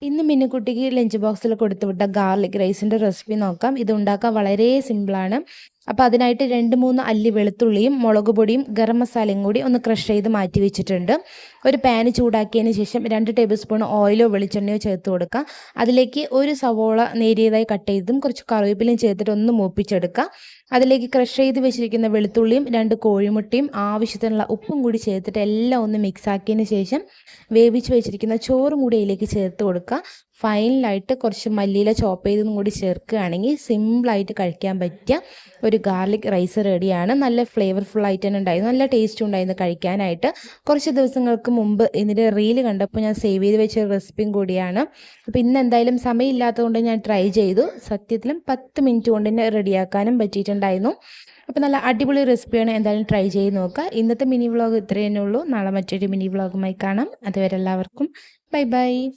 ഇന്ന് മിന്നുക്കുട്ടിക്ക് ലഞ്ച് ബോക്സിൽ കൊടുത്തുവിട്ട ഗാർലിക് റൈസിൻ്റെ റെസിപ്പി നോക്കാം. ഇത് ഉണ്ടാക്കാൻ വളരെ സിമ്പിളാണ്. അപ്പോൾ അതിനായിട്ട് 2-3 അല്ലി വെളുത്തുള്ളിയും മുളക് പൊടിയും ഗരം മസാലയും കൂടി ഒന്ന് ക്രഷ് ചെയ്ത് മാറ്റി വെച്ചിട്ടുണ്ട്. ഒരു പാന് ചൂടാക്കിയതിന് ശേഷം 2 ടേബിൾ സ്പൂൺ ഓയിലോ വെളിച്ചെണ്ണയോ ചേർത്ത് കൊടുക്കുക. അതിലേക്ക് ഒരു സവോള നേരിയതായി കട്ട് ചെയ്തതും കുറച്ച് കറിവേപ്പിലയും ചേർത്തിട്ട് ഒന്ന് മൂപ്പിച്ചെടുക്കുക. അതിലേക്ക് ക്രഷ് ചെയ്ത് വെച്ചിരിക്കുന്ന വെളുത്തുള്ളിയും 2 കോഴിമുട്ടയും ആവശ്യത്തിനുള്ള ഉപ്പും കൂടി ചേർത്തിട്ട് എല്ലാം ഒന്ന് മിക്സ് ആക്കിയതിന് ശേഷം വേവിച്ച് വെച്ചിരിക്കുന്ന ചോറും കൂടി അതിലേക്ക് ചേർത്ത് കൊടുക്കുക. ഫൈനലായിട്ട് കുറച്ച് മല്ലിയില ചോപ്പ് ചെയ്തതും കൂടി ചേർക്കുകയാണെങ്കിൽ സിമ്പിളായിട്ട് കഴിക്കാൻ പറ്റിയ ഒരു ഗാർലിക് റൈസ് റെഡിയാണ്. നല്ല ഫ്ലേവർഫുൾ ആയിട്ട് തന്നെ ഉണ്ടായിരുന്നു, നല്ല ടേസ്റ്റും ഉണ്ടായിരുന്നു കഴിക്കാനായിട്ട്. കുറച്ച് ദിവസങ്ങൾക്ക് മുമ്പ് ഇതിൻ്റെ റീല് കണ്ടപ്പോൾ ഞാൻ സേവ് ചെയ്ത് വെച്ച റെസിപ്പിയും കൂടിയാണ്. അപ്പോൾ ഇന്ന് എന്തായാലും സമയമില്ലാത്തതുകൊണ്ട് ഞാൻ ട്രൈ ചെയ്തു. സത്യത്തിലും 10 മിനിറ്റ് കൊണ്ട് തന്നെ റെഡിയാക്കാനും പറ്റിയിട്ടുണ്ടായിരുന്നു. അപ്പോൾ നല്ല അടിപൊളി റെസിപ്പിയാണ്, എന്തായാലും ട്രൈ ചെയ്ത് നോക്കുക. ഇന്നത്തെ മിനി വ്ളോഗ് ഇത്രയേ ഉള്ളൂ. നാളെ മറ്റൊരു മിനി വ്ളോഗുമായി കാണാം. അതുവരെ എല്ലാവർക്കും ബൈ ബൈ.